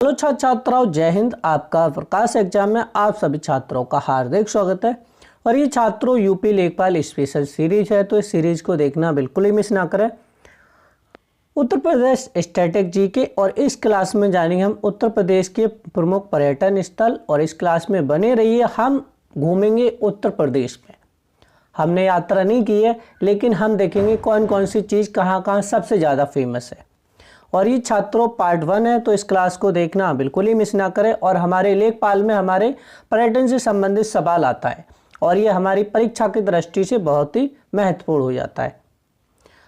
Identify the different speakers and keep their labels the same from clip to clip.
Speaker 1: Hello छात्र छात्राओं, जय हिंद। आपका प्रकाश एग्जाम में आप सभी छात्रों का हार्दिक स्वागत है। और ये छात्रों यूपी लेखपाल स्पेशल सीरीज है, तो इस सीरीज को देखना बिल्कुल ही मिस ना करें। उत्तर प्रदेश स्टैटिक जीके और इस क्लास में जानेंगे हम उत्तर प्रदेश के प्रमुख पर्यटन स्थल। और इस क्लास में बने रहिए, हम घूमेंगे उत्तर प्रदेश में। हमने यात्रा नहीं की है, लेकिन हम देखेंगे कौन कौन सी चीज़ कहाँ कहाँ सबसे ज़्यादा फेमस है। और ये छात्रों पार्ट 1 है, तो इस क्लास को देखना बिल्कुल ही मिस ना करें। और हमारे लेखपाल में हमारे पर्यटन से संबंधित सवाल आता है और ये हमारी परीक्षा की दृष्टि से बहुत ही महत्वपूर्ण हो जाता है।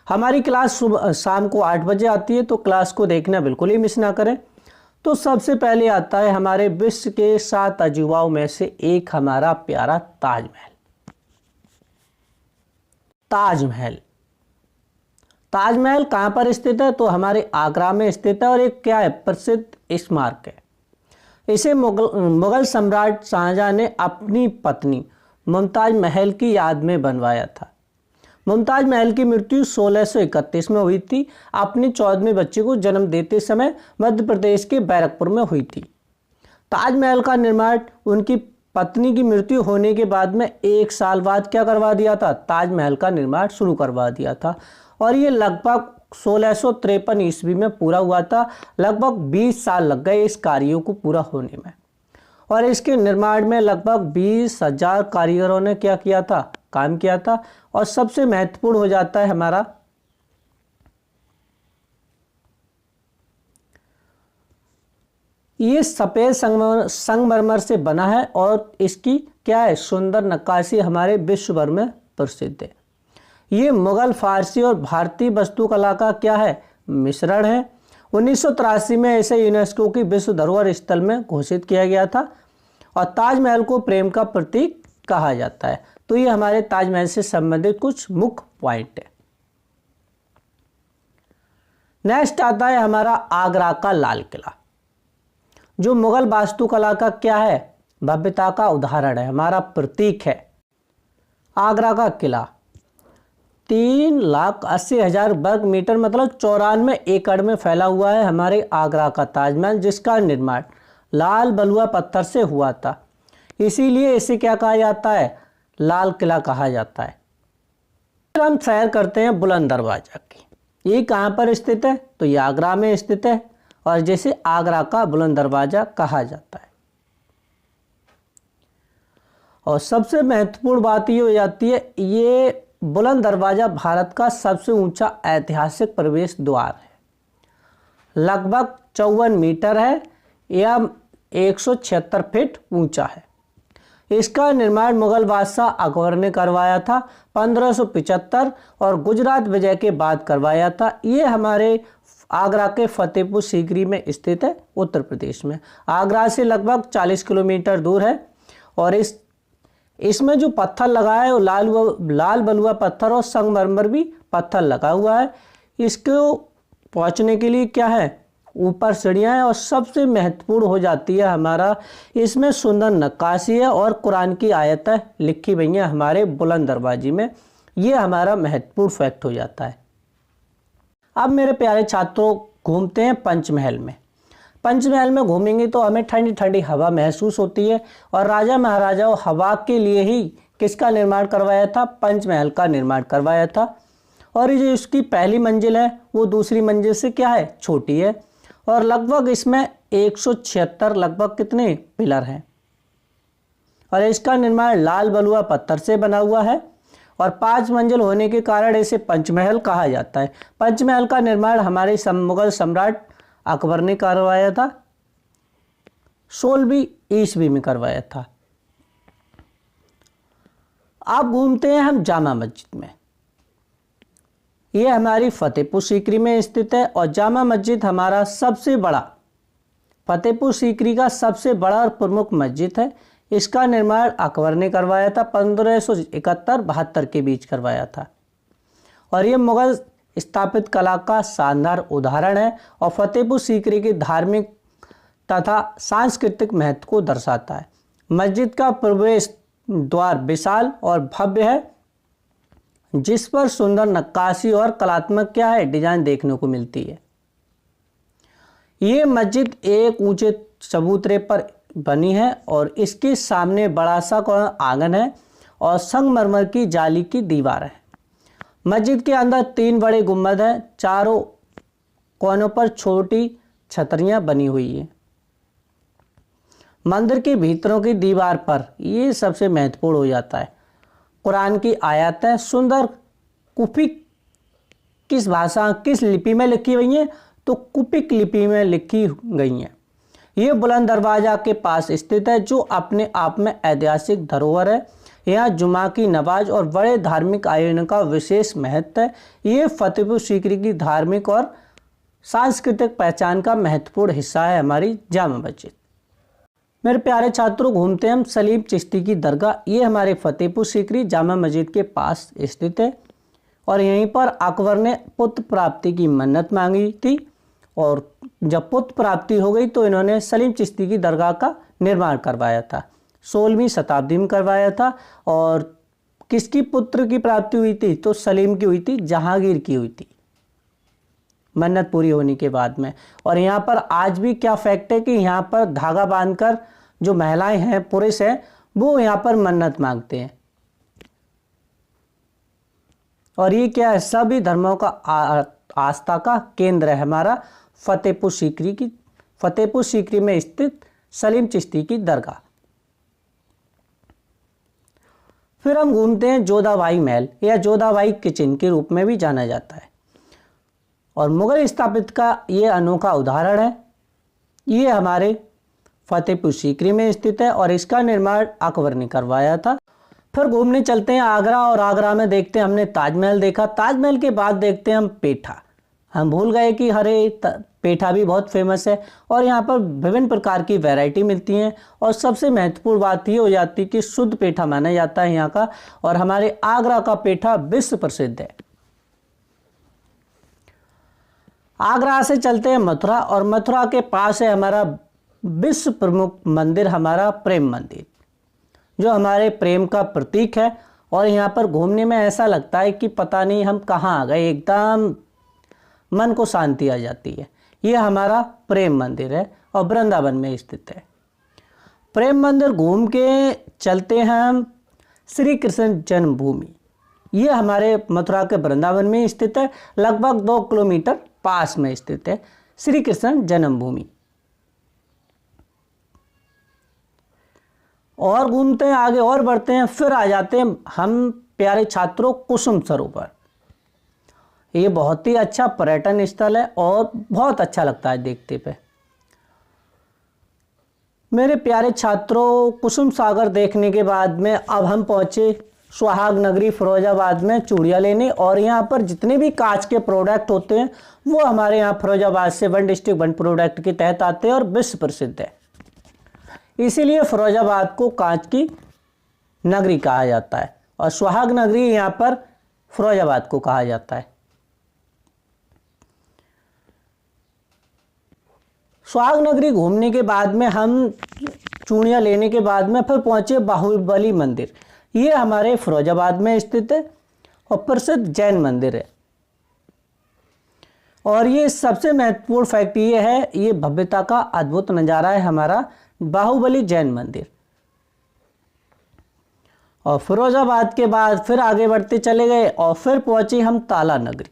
Speaker 1: हमारी क्लास सुबह शाम को 8 बजे आती है, तो क्लास को देखना बिल्कुल ही मिस ना करें। तो सबसे पहले आता है हमारे विश्व के 7 अजूबाओं में से एक हमारा प्यारा ताजमहल। ताजमहल ताजमहल कहाँ पर स्थित है? तो हमारे आगरा में स्थित है और एक क्या है, प्रसिद्ध स्मारक है। इसे मुगल सम्राट शाहजहां ने अपनी पत्नी मुमताज महल की याद में बनवाया था। मुमताज महल की मृत्यु 1631 में हुई थी। अपने 14वें बच्चे को जन्म देते समय मध्य प्रदेश के बैरकपुर में हुई थी। ताजमहल का निर्माण उनकी पत्नी की मृत्यु होने के बाद में 1 साल बाद क्या करवा दिया था, ताजमहल का निर्माण शुरू करवा दिया था। और ये लगभग 1653 ईस्वी में पूरा हुआ था। लगभग 20 साल लग गए इस कार्यों को पूरा होने में। और इसके निर्माण में लगभग 20,000 कारीगरों ने क्या किया था, काम किया था। और सबसे महत्वपूर्ण हो जाता है हमारा ये सफ़ेद संगमरमर से बना है और इसकी क्या है, सुंदर नक्काशी हमारे विश्व भर में प्रसिद्ध है। ये मुगल, फारसी और भारतीय वास्तुकला का क्या है, मिश्रण है। 1983 में इसे यूनेस्को की विश्व धरोहर स्थल में घोषित किया गया था। और ताजमहल को प्रेम का प्रतीक कहा जाता है। तो ये हमारे ताजमहल से संबंधित कुछ मुख्य पॉइंट है। नेक्स्ट आता है हमारा आगरा का लाल किला, जो मुगल वास्तुकला का क्या है, भव्यता का उदाहरण है, हमारा प्रतीक है। आगरा का किला 3,80,000 वर्ग मीटर मतलब 94 एकड़ में फैला हुआ है। हमारे आगरा का ताजमहल, जिसका निर्माण लाल बलुआ पत्थर से हुआ था, इसीलिए इसे क्या कहा जाता है, लाल किला कहा जाता है। फिर हम सैर करते हैं बुलंद दरवाजा की। ये कहाँ पर स्थित है? तो ये आगरा में स्थित है और जैसे आगरा का बुलंद दरवाजा कहा जाता है। और सबसे महत्वपूर्ण बात ये हो जाती है, ये बुलंद दरवाजा भारत का सबसे ऊंचा ऐतिहासिक प्रवेश द्वार है। लगभग 54 मीटर है या 176 फीट ऊंचा है। इसका निर्माण मुगल बादशाह अकबर ने करवाया था 1575 और गुजरात विजय के बाद करवाया था। ये हमारे आगरा के फतेहपुर सीकरी में स्थित है, उत्तर प्रदेश में। आगरा से लगभग 40 किलोमीटर दूर है। और इसमें जो पत्थर लगा है वो लाल बलुआ पत्थर और संगमरमर भी पत्थर लगा हुआ है। इसको पहुंचने के लिए क्या है, ऊपर सीढ़ियाँ हैं। और सबसे महत्वपूर्ण हो जाती है हमारा, इसमें सुंदर नक्काशी है और कुरान की आयतें लिखी हुई हैं हमारे बुलंद दरवाजे में। ये हमारा महत्वपूर्ण फैक्ट हो जाता है। अब मेरे प्यारे छात्रों, घूमते हैं पंचमहल में। पंचमहल में घूमेंगे तो हमें ठंडी ठंडी हवा महसूस होती है। और राजा महाराजाओं हवा के लिए ही किसका निर्माण करवाया था, पंचमहल का निर्माण करवाया था। और ये जो इसकी पहली मंजिल है वो दूसरी मंजिल से क्या है, छोटी है। और लगभग इसमें 176 लगभग कितने पिलर हैं। और इसका निर्माण लाल बलुआ पत्थर से बना हुआ है। और 5 मंजिल होने के कारण इसे पंचमहल कहा जाता है। पंचमहल का निर्माण हमारे मुगल सम्राट अकबर ने करवाया था, 16वीं ईस्वी में करवाया था। अब घूमते हैं हम जामा मस्जिद में। ये हमारी फतेहपुर सीकरी में स्थित है। और जामा मस्जिद हमारा सबसे बड़ा, फतेहपुर सीकरी का सबसे बड़ा और प्रमुख मस्जिद है। इसका निर्माण अकबर ने करवाया था, 1571-72 के बीच करवाया था। और ये मुगल स्थापित कला का शानदार उदाहरण है और फतेहपुर सीकरी के धार्मिक तथा सांस्कृतिक महत्व को दर्शाता है। मस्जिद का प्रवेश द्वार विशाल और भव्य है, जिस पर सुंदर नक्काशी और कलात्मक क्या है, डिजाइन देखने को मिलती है। ये मस्जिद एक ऊंचे चबूतरे पर बनी है और इसके सामने बड़ा सा आंगन है और संगमरमर की जाली की दीवार है। मस्जिद के अंदर 3 बड़े गुंबद हैं, चारों कोनों पर छोटी छतरियां बनी हुई हैं। मंदिर के भीतरों की दीवार पर, ये सबसे महत्वपूर्ण हो जाता है, कुरान की आयतें सुंदर कुपिक किस भाषा किस लिपि में लिखी हुई हैं, तो कुपिक लिपि में लिखी गई हैं। ये बुलंद दरवाजा के पास स्थित है जो अपने आप में ऐतिहासिक धरोहर है। यहाँ जुमा की नमाज और बड़े धार्मिक आयोजन का विशेष महत्व है। ये फतेहपुर सीकरी की धार्मिक और सांस्कृतिक पहचान का महत्वपूर्ण हिस्सा है हमारी जामा मस्जिद। मेरे प्यारे छात्रों, घूमते हैं हम सलीम चिश्ती की दरगाह। ये हमारे फतेहपुर सीकरी जामा मस्जिद के पास स्थित है और यहीं पर अकबर ने पुत्र प्राप्ति की मन्नत मांगी थी और जब पुत्र प्राप्ति हो गई तो इन्होंने सलीम चिश्ती की दरगाह का निर्माण करवाया था। 16वीं शताब्दी में करवाया था। और किसकी पुत्र की प्राप्ति हुई थी, तो सलीम की हुई थी, जहांगीर की हुई थी मन्नत पूरी होने के बाद में। और यहाँ पर आज भी क्या फैक्ट है कि यहाँ पर धागा बांधकर जो महिलाएं हैं, पुरुष हैं, वो यहाँ पर मन्नत मांगते हैं। और ये क्या है, सभी धर्मों का आस्था का केंद्र है हमारा फतेहपुर सीकरी में स्थित सलीम चिश्ती की दरगाह। फिर हम घूमते हैं जोधाबाई महल या जोधाबाई किचन के रूप में भी जाना जाता है और मुगल स्थापित का ये अनोखा उदाहरण है। ये हमारे फतेहपुर सीकरी में स्थित है और इसका निर्माण अकबर ने करवाया था। फिर घूमने चलते हैं आगरा और आगरा में देखते हैं, हमने ताजमहल देखा। ताजमहल के बाद देखते हैं हम पेठा। हम भूल गए कि पेठा भी बहुत फेमस है और यहाँ पर विभिन्न प्रकार की वैरायटी मिलती हैं। और सबसे महत्वपूर्ण बात ये हो जाती है कि शुद्ध पेठा माना जाता है यहाँ का, और हमारे आगरा का पेठा विश्व प्रसिद्ध है। आगरा से चलते हैं मथुरा और मथुरा के पास है हमारा विश्व प्रमुख मंदिर, हमारा प्रेम मंदिर, जो हमारे प्रेम का प्रतीक है। और यहाँ पर घूमने में ऐसा लगता है कि पता नहीं हम कहाँ आ गए, एकदम मन को शांति आ जाती है। ये हमारा प्रेम मंदिर है और वृंदावन में स्थित है। प्रेम मंदिर घूम के चलते हैं हम श्री कृष्ण जन्मभूमि। ये हमारे मथुरा के वृंदावन में स्थित है, लगभग 2 किलोमीटर पास में स्थित है श्री कृष्ण जन्मभूमि। और घूमते हैं आगे और बढ़ते हैं, फिर आ जाते हैं हम प्यारे छात्रों कुसुम सरोवर। ये बहुत ही अच्छा पर्यटन स्थल है और बहुत अच्छा लगता है देखते पे। मेरे प्यारे छात्रों, कुसुम सागर देखने के बाद में अब हम पहुंचे सुहाग नगरी फिरोजाबाद में चूड़ियाँ लेने। और यहाँ पर जितने भी कांच के प्रोडक्ट होते हैं वो हमारे यहाँ फिरोजाबाद से 1 डिस्ट्रिक्ट 1 प्रोडक्ट के तहत आते हैं और विश्व प्रसिद्ध है। इसीलिए फिरोजाबाद को कांच की नगरी कहा जाता है और सुहाग नगरी यहाँ पर फिरोजाबाद को कहा जाता है। सुहाग नगरी घूमने के बाद में हम चूड़ियाँ लेने के बाद में फिर पहुंचे बाहुबली मंदिर। ये हमारे फिरोजाबाद में स्थित है और प्रसिद्ध जैन मंदिर है। और ये सबसे महत्वपूर्ण फैक्ट ये है, ये भव्यता का अद्भुत नज़ारा है हमारा बाहुबली जैन मंदिर। और फिरोजाबाद के बाद फिर आगे बढ़ते चले गए और फिर पहुंचे हम ताला नगरी।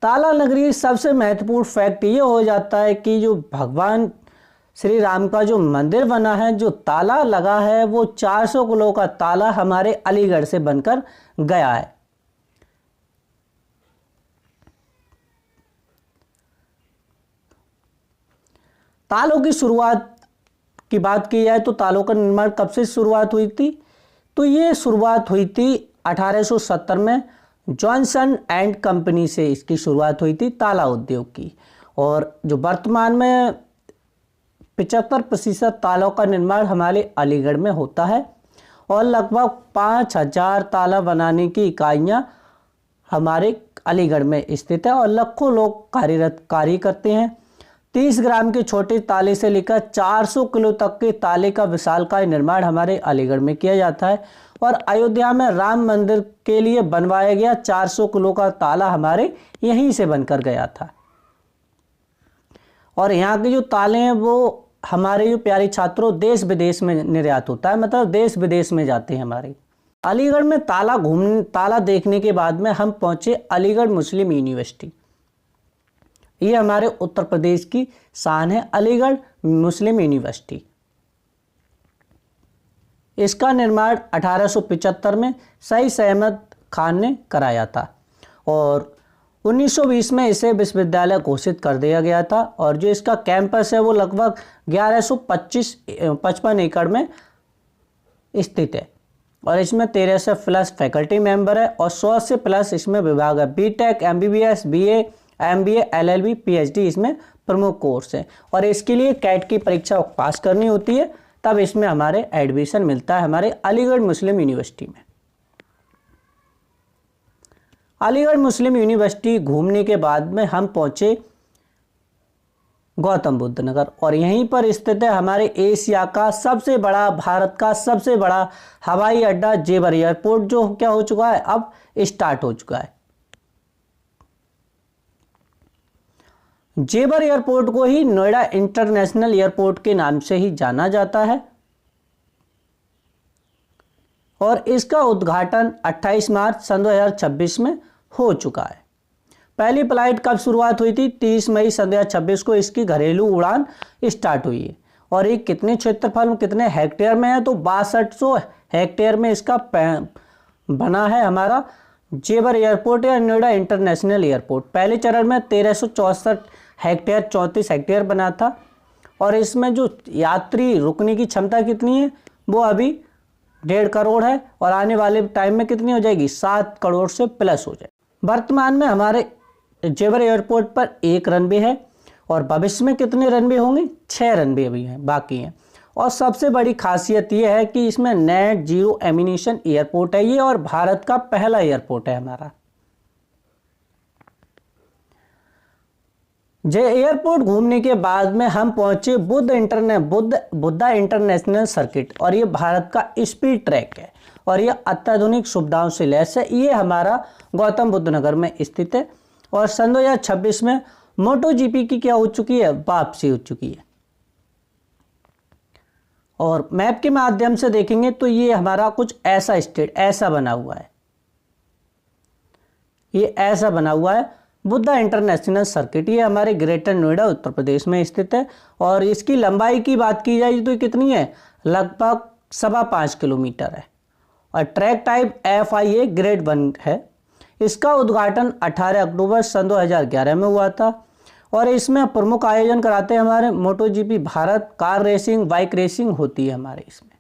Speaker 1: ताला नगरी सबसे महत्वपूर्ण फैक्ट ये हो जाता है कि जो भगवान श्री राम का जो मंदिर बना है, जो ताला लगा है, वो 400 किलो का ताला हमारे अलीगढ़ से बनकर गया है। तालों की शुरुआत की बात की जाए तो तालों का निर्माण कब से शुरुआत हुई थी, तो ये शुरुआत हुई थी 1870 में जॉनसन एंड कंपनी से इसकी शुरुआत हुई थी ताला उद्योग की। और जो वर्तमान में 75% तालों का निर्माण हमारे अलीगढ़ में होता है और लगभग 5000 ताला बनाने की इकाइयाँ हमारे अलीगढ़ में स्थित है और लाखों लोग कार्य करते हैं। 30 ग्राम के छोटे ताले से लेकर 400 किलो तक के ताले का विशालकाय निर्माण हमारे अलीगढ़ में किया जाता है। और अयोध्या में राम मंदिर के लिए बनवाया गया 400 किलो का ताला हमारे यहीं से बनकर गया था। और यहाँ के जो ताले हैं वो हमारे जो प्यारे छात्रों देश विदेश में निर्यात होता है, मतलब देश विदेश में जाते हैं हमारे। अलीगढ़ में ताला देखने के बाद में हम पहुंचे अलीगढ़ मुस्लिम यूनिवर्सिटी। ये हमारे उत्तर प्रदेश की शान है, अलीगढ़ मुस्लिम यूनिवर्सिटी। इसका निर्माण 1875 में सईद अहमद खान ने कराया था और 1920 में इसे विश्वविद्यालय घोषित कर दिया गया था। और जो इसका कैंपस है वो लगभग 1155 एकड़ में स्थित है और इसमें 13 से प्लस फैकल्टी मेंबर है और 100 से प्लस इसमें विभाग है। BTech, MBBS, BA, MBA, LLB, PhD इसमें प्रमुख कोर्स है और इसके लिए कैट की परीक्षा पास करनी होती है, तब इसमें हमारे एडमिशन मिलता है हमारे अलीगढ़ मुस्लिम यूनिवर्सिटी में। अलीगढ़ मुस्लिम यूनिवर्सिटी घूमने के बाद में हम पहुंचे गौतम बुद्ध नगर और यहीं पर स्थित है हमारे एशिया का सबसे बड़ा, भारत का सबसे बड़ा हवाई अड्डा जेवर एयरपोर्ट, जो क्या हो चुका है, अब स्टार्ट हो चुका है। जेवर एयरपोर्ट को ही नोएडा इंटरनेशनल एयरपोर्ट के नाम से ही जाना जाता है और इसका उद्घाटन 28 मार्च सन 2026 में हो चुका है। पहली फ्लाइट कब शुरुआत हुई थी? 30 मई सन 2026 को इसकी घरेलू उड़ान स्टार्ट हुई है और ये कितने क्षेत्रफल में, कितने हेक्टेयर में है? तो 6200 हेक्टेयर में इसका बना है हमारा जेवर एयरपोर्ट या नोएडा इंटरनेशनल एयरपोर्ट। पहले चरण में 1364 हेक्टेयर 34 हेक्टेयर बना था और इसमें जो यात्री रुकने की क्षमता कितनी है वो अभी 1.5 करोड़ है और आने वाले टाइम में कितनी हो जाएगी? 7 करोड़ से प्लस हो जाए। वर्तमान में हमारे जेवर एयरपोर्ट पर 1 रनवे है और भविष्य में कितने रनवे होंगे? 6 रनवे अभी हैं, बाकी हैं। और सबसे बड़ी खासियत ये है कि इसमें नेट जीरो एमिनेशन एयरपोर्ट है ये और भारत का पहला एयरपोर्ट है हमारा। जे एयरपोर्ट घूमने के बाद में हम पहुंचे बुद्धा इंटरनेशनल सर्किट और ये भारत का स्पीड ट्रैक है और ये अत्याधुनिक सुविधाओं से लैस है। ये हमारा गौतम बुद्ध नगर में स्थित है और सन 2026 में मोटो जीपी की क्या हो चुकी है? वापसी हो चुकी है। और मैप के माध्यम से देखेंगे तो ये हमारा कुछ ऐसा स्टेट ऐसा बना हुआ है, ये ऐसा बना हुआ है बुद्धा इंटरनेशनल सर्किट। ये हमारे ग्रेटर नोएडा उत्तर प्रदेश में स्थित है और इसकी लंबाई की बात की जाए तो कितनी है? लगभग 5.25 किलोमीटर है और ट्रैक टाइप FIA ग्रेड 1 है। इसका उद्घाटन 18 अक्टूबर सन 2011 में हुआ था और इसमें प्रमुख आयोजन कराते हैं हमारे moto GP Bharat, car racing, bike racing होती है हमारे इसमें।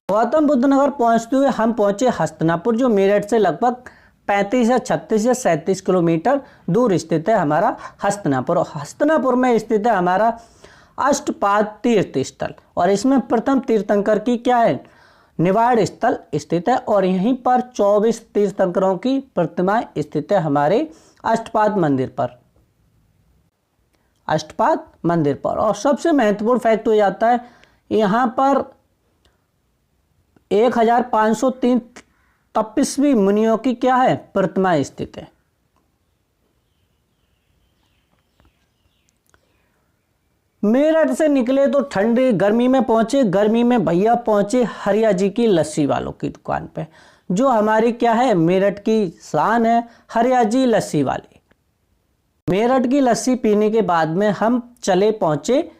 Speaker 1: गौतम बुद्ध नगर पहुंचते हुए हम पहुंचे हस्तिनापुर, जो मेरठ से लगभग 35 या 36 या 37 किलोमीटर दूर स्थित है हमारा हस्तिनापुर। हस्तिनापुर में स्थित है हमारा अष्टपाद तीर्थ स्थल और इसमें प्रथम तीर्थंकर की क्या है? निवाड़ स्थल स्थित है और यहीं पर 24 तीर्थंकरों की प्रतिमाएं स्थित है हमारे अष्टपाद मंदिर पर, अष्टपाद मंदिर पर। और सबसे महत्वपूर्ण फैक्ट हो जाता है यहाँ पर 1503 तपस्वी मुनियों की क्या है? प्रतिमा स्थित है। मेरठ से निकले तो ठंडी गर्मी में पहुंचे, गर्मी में भैया पहुंचे हरिया जी की लस्सी वालों की दुकान पे, जो हमारी क्या है? मेरठ की शान है, हरिया जी लस्सी वाले। मेरठ की लस्सी पीने के बाद में हम चले पहुंचे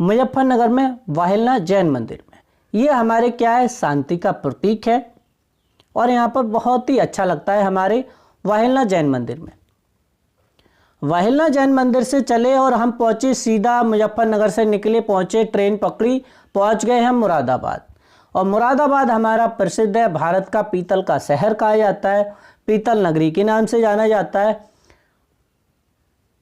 Speaker 1: मुजफ्फरनगर में वाहिलनाथ जैन मंदिर में। ये हमारे क्या है? शांति का प्रतीक है और यहाँ पर बहुत ही अच्छा लगता है हमारे वाहिलनाथ जैन मंदिर में। वाहिलनाथ जैन मंदिर से चले और हम पहुंचे सीधा, मुजफ्फरनगर से निकले, पहुंचे, ट्रेन पकड़ी, पहुंच गए हम मुरादाबाद। और मुरादाबाद हमारा प्रसिद्ध है, भारत का पीतल का शहर कहा जाता है, पीतल नगरी के नाम से जाना जाता है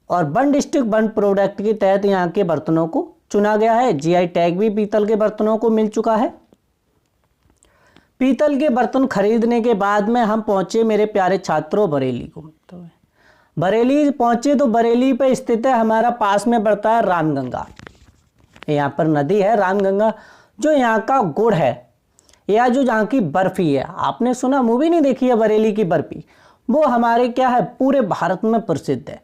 Speaker 1: और वन डिस्ट्रिक्ट वन प्रोडक्ट के तहत यहाँ के बर्तनों को चुना गया है। GI टैग भी पीतल के बर्तनों को मिल चुका है। पीतल के बर्तन खरीदने के बाद में हम पहुंचे मेरे प्यारे छात्रों बरेली को। तो बरेली पहुंचे तो बरेली पे स्थित है हमारा, पास में पड़ता है रामगंगा। यहाँ पर नदी है रामगंगा, जो यहाँ का गुड़ है या जो यहाँ की बर्फी है, आपने सुना, मूवी नहीं देखी है बरेली की बर्फी, वो हमारे क्या है? पूरे भारत में प्रसिद्ध है।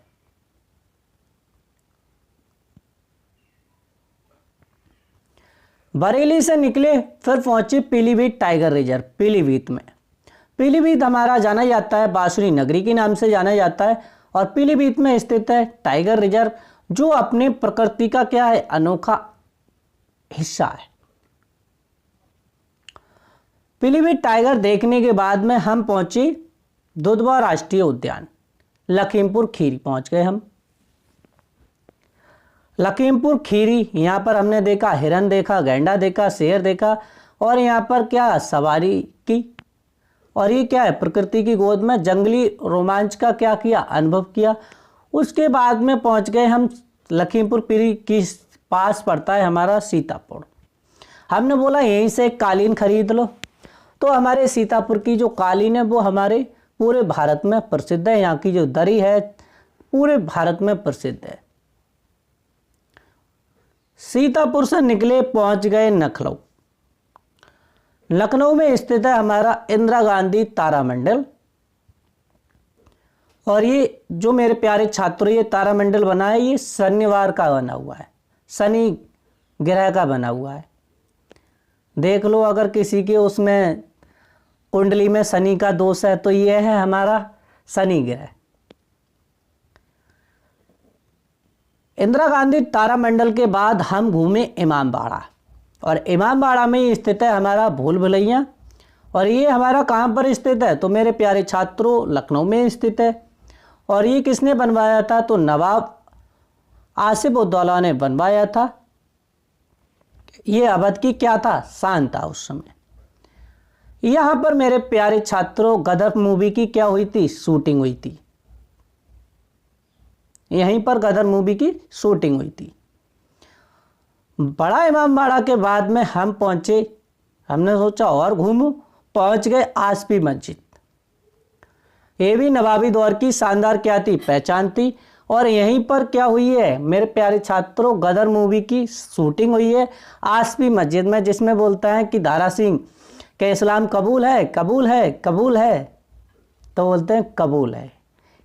Speaker 1: बरेली से निकले, फिर पहुंचे पीलीभीत टाइगर रिजर्व। पीलीभीत में, पीलीभीत हमारा जाना जाता है बांसुरी नगरी के नाम से जाना जाता है, और पीलीभीत में स्थित है टाइगर रिजर्व, जो अपने प्रकृति का क्या है, अनोखा हिस्सा है। पीलीभीत टाइगर देखने के बाद में हम पहुंचे दुधवा राष्ट्रीय उद्यान। लखीमपुर खीरी पहुंच गए हम। लखीमपुर खीरी, यहाँ पर हमने देखा हिरन देखा, गैंडा देखा, शेर देखा, और यहाँ पर क्या सवारी की, और ये क्या है, प्रकृति की गोद में जंगली रोमांच का क्या किया, अनुभव किया। उसके बाद में पहुँच गए हम लखीमपुर खीरी के पास पड़ता है हमारा सीतापुर। हमने बोला यहीं से एक कालीन खरीद लो, तो हमारे सीतापुर की जो कालीन है वो हमारे पूरे भारत में प्रसिद्ध है। यहाँ की जो दरी है पूरे भारत में प्रसिद्ध है। सीतापुर से निकले, पहुंच गए लखनऊ। लखनऊ में स्थित है हमारा इंदिरा गांधी तारामंडल, और ये जो मेरे प्यारे छात्रों ये तारामंडल बना है, ये शनिवार का बना हुआ है, शनि ग्रह का बना हुआ है। देख लो अगर किसी के उसमें कुंडली में शनि का दोष है तो ये है हमारा शनि ग्रह। इंदिरा गांधी तारामंडल के बाद हम घूमे इमामबाड़ा, और इमामबाड़ा में स्थित है हमारा भूल भुलैया, और ये हमारा कहाँ पर स्थित है, तो मेरे प्यारे छात्रों लखनऊ में स्थित है। और ये किसने बनवाया था, तो नवाब आसिफ उद्दौला ने बनवाया था। ये अवध की क्या था, शान था उस समय। यहाँ पर मेरे प्यारे छात्रों गदर मूवी की क्या हुई थी, शूटिंग हुई थी। यहीं पर गदर मूवी की शूटिंग हुई थी। बड़ा इमामबाड़ा के बाद में हम पहुंचे, हमने सोचा और घूमूं, पहुंच गए आसपी मस्जिद। ये भी नवाबी दौर की शानदार क्या थी, पहचान थी। और यहीं पर क्या हुई है मेरे प्यारे छात्रों, गदर मूवी की शूटिंग हुई है आसपी मस्जिद में, जिसमें बोलता है कि दारा सिंह के इस्लाम कबूल है, कबूल है, कबूल है, तो बोलते हैं कबूल है।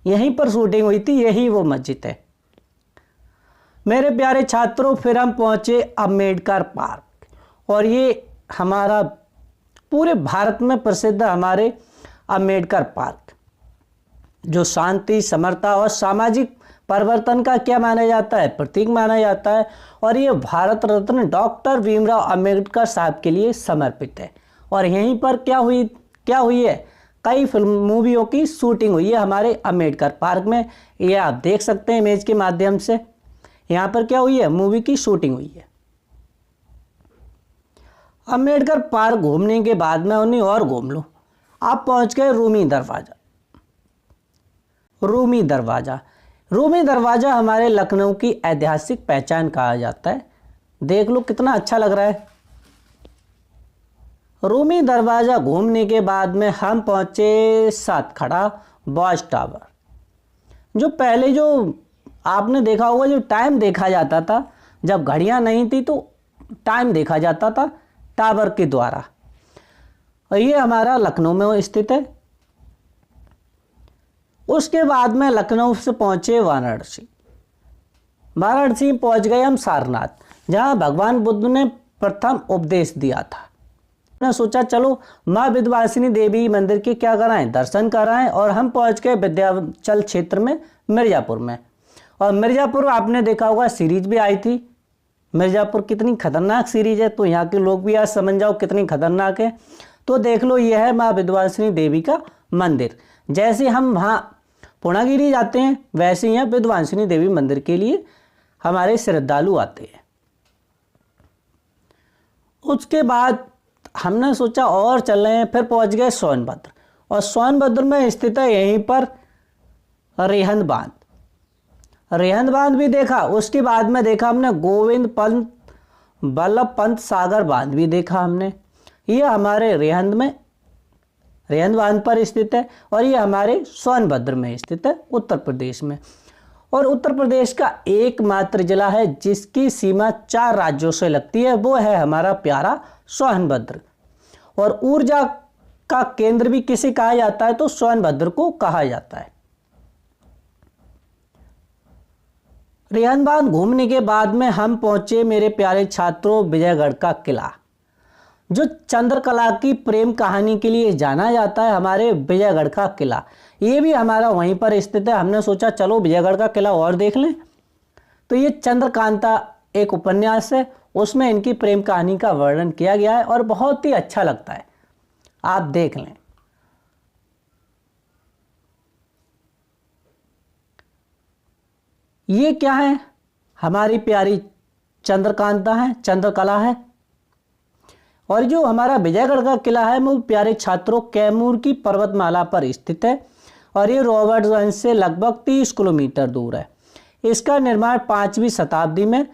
Speaker 1: यहीं पर शूटिंग हुई थी, यही वो मस्जिद है। मेरे प्यारे छात्रों फिर हम पहुंचे अम्बेडकर पार्क, और ये हमारा पूरे भारत में प्रसिद्ध हमारे अम्बेडकर पार्क, जो शांति, समरता और सामाजिक परिवर्तन का क्या माना जाता है, प्रतीक माना जाता है। और ये भारत रत्न डॉक्टर भीमराव अम्बेडकर साहब के लिए समर्पित है। और यहीं पर क्या हुई है, कई फिल्म मूवियों की शूटिंग हुई है हमारे अम्बेडकर पार्क में। ये आप देख सकते हैं इमेज के माध्यम से, यहाँ पर क्या हुई है, मूवी की शूटिंग हुई है। अम्बेडकर पार्क घूमने के बाद में उन्हें और घूम लो, आप पहुँच गए रूमी दरवाज़ा। रूमी दरवाज़ा, रूमी दरवाज़ा हमारे लखनऊ की ऐतिहासिक पहचान कहा जाता है। देख लो कितना अच्छा लग रहा है। रूमी दरवाज़ा घूमने के बाद में हम पहुँचे सात खड़ा वॉच टावर। जो पहले जो आपने देखा होगा, जो टाइम देखा जाता था, जब घड़ियाँ नहीं थी तो टाइम देखा जाता था टावर के द्वारा, और ये हमारा लखनऊ में स्थित है। उसके बाद में लखनऊ से पहुँचे वाराणसी। वाराणसी पहुँच गए हम सारनाथ, जहाँ भगवान बुद्ध ने प्रथम उपदेश दिया था। ने सोचा चलो माँ विंध्यवासिनी देवी मंदिर के क्या कराएं, दर्शन कराएं, और हम पहुँच गए विंध्याचल क्षेत्र में मिर्ज़ापुर में। और मिर्ज़ापुर आपने देखा होगा सीरीज भी आई थी। मिर्ज़ापुर कितनी खतरनाक सीरीज है, तो यहाँ के लोग भी आज समझ जाओ कितनी खतरनाक है। तो देख लो, यह है माँ विंध्यवासिनी देवी का मंदिर। जैसे हम वहाँ पूर्णागिरी जाते हैं, वैसे ही यहाँ विंध्यवासिनी देवी मंदिर के लिए हमारे श्रद्धालु आते हैं। उसके बाद हमने सोचा और चल रहे हैं, फिर पहुँच गए सोनभद्र, और सोनभद्र में स्थित है यहीं पर रेहंद बांध। रेहंद बांध भी देखा। उसके बाद में देखा हमने गोविंद पंत वल्लभ पंत सागर बांध भी देखा हमने। ये हमारे रेहंद बांध पर स्थित है, और ये हमारे सोनभद्र में स्थित है उत्तर प्रदेश में। और उत्तर प्रदेश का एकमात्र जिला है जिसकी सीमा 4 राज्यों से लगती है, वो है हमारा प्यारा सोनभद्र। और ऊर्जा का केंद्र भी किसे कहा जाता है, तो सोनभद्र को कहा जाता है। रेहनबांध घूमने के बाद में हम पहुंचे मेरे प्यारे छात्रों विजयगढ़ का किला, जो चंद्रकला की प्रेम कहानी के लिए जाना जाता है। हमारे विजयगढ़ का किला ये भी हमारा वहीं पर स्थित है। हमने सोचा चलो विजयगढ़ का किला और देख लें। तो ये चंद्रकांता एक उपन्यास है, उसमें इनकी प्रेम कहानी का वर्णन किया गया है और बहुत ही अच्छा लगता है, आप देख लें। ये क्या है? हमारी प्यारी चंद्रकांता है, चंद्रकला है। और जो हमारा विजयगढ़ का किला है वो प्यारे छात्रों कैमूर की पर्वतमाला पर स्थित है और ये रॉबर्ट्सगंज से लगभग 30 किलोमीटर दूर है। इसका निर्माण 5वीं शताब्दी में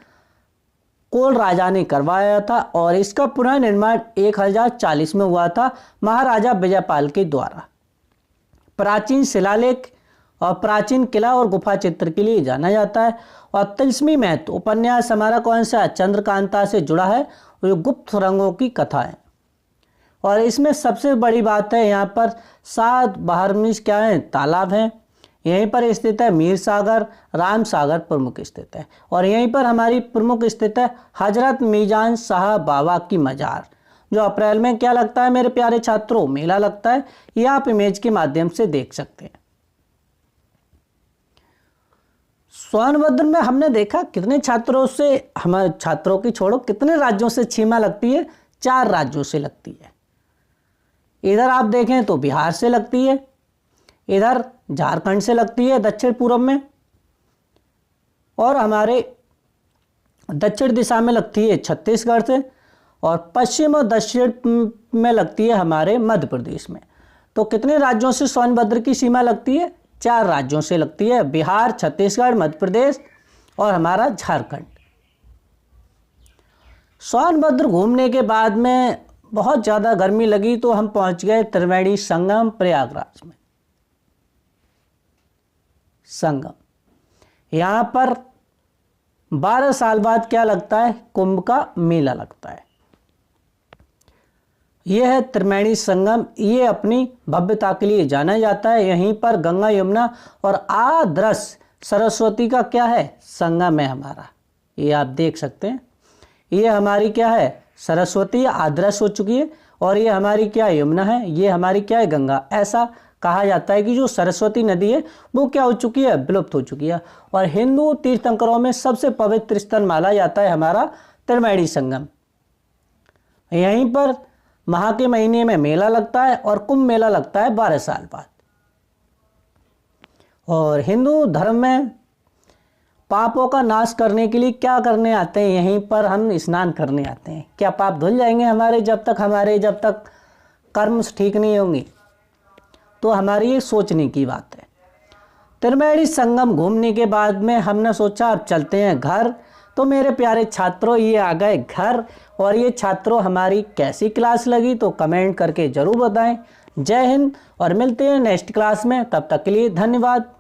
Speaker 1: कोल राजा ने करवाया था और इसका पुनर्निर्माण 1040 में हुआ था महाराजा विजयपाल के द्वारा। प्राचीन शिलालेख और प्राचीन किला और गुफा चित्र के लिए जाना जाता है। और तिलस्मी महत्व उपन्यास हमारा कौन सा? चंद्रकांता से जुड़ा है, जो गुप्त रंगों की कथा है। और इसमें सबसे बड़ी बात है, यहाँ पर 7 बहारमनी क्या है? तालाब हैं। यहीं पर स्थित है मीर सागर, राम सागर प्रमुख स्थित है। और यहीं पर हमारी प्रमुख स्थित है हजरत मीजान शाह बाबा की मजार, जो अप्रैल में क्या लगता है मेरे प्यारे छात्रों? मेला लगता है। ये आप इमेज के माध्यम से देख सकते हैं। सोनभद्र में हमने देखा कितने छात्रों से, हमारे छात्रों की छोड़ो, कितने राज्यों से सीमा लगती है? 4 राज्यों से लगती है। इधर आप देखें तो बिहार से लगती है, इधर झारखंड से लगती है दक्षिण पूर्व में, और हमारे दक्षिण दिशा में लगती है छत्तीसगढ़ से, और पश्चिम और दक्षिण में लगती है हमारे मध्य प्रदेश में। तो कितने राज्यों से सोनभद्र की सीमा लगती है? 4 राज्यों से लगती है, बिहार, छत्तीसगढ़, मध्य प्रदेश और हमारा झारखंड। सोनभद्र घूमने के बाद में बहुत ज़्यादा गर्मी लगी तो हम पहुंच गए त्रिवेणी संगम प्रयागराज में। संगम, यहाँ पर 12 साल बाद क्या लगता है? कुंभ का मेला लगता है। यह है त्रिवेणी संगम। ये अपनी भव्यता के लिए जाना जाता है। यहीं पर गंगा, यमुना और आदर्श सरस्वती का क्या है? संगम है हमारा। ये आप देख सकते हैं। ये हमारी क्या है? सरस्वती आदर्श हो चुकी है, और ये हमारी क्या यमुना है, ये हमारी क्या है? गंगा। ऐसा कहा जाता है कि जो सरस्वती नदी है वो क्या हो चुकी है? विलुप्त हो चुकी है। और हिंदू तीर्थंकरों में सबसे पवित्र स्थल माना जाता है हमारा त्रिवेणी संगम। यहीं पर माह के महीने में मेला लगता है और कुंभ मेला लगता है 12 साल बाद। और हिंदू धर्म में पापों का नाश करने के लिए क्या करने आते हैं? यहीं पर हम स्नान करने आते हैं। क्या पाप धुल जाएंगे हमारे? जब तक कर्म ठीक नहीं होंगे। तो हमारी ये सोचने की बात है। त्रिवेणी संगम घूमने के बाद में हमने सोचा अब चलते हैं घर। तो मेरे प्यारे छात्रों, ये आ गए घर। और ये छात्रों हमारी कैसी क्लास लगी तो कमेंट करके ज़रूर बताएं। जय हिंद, और मिलते हैं नेक्स्ट क्लास में। तब तक के लिए धन्यवाद।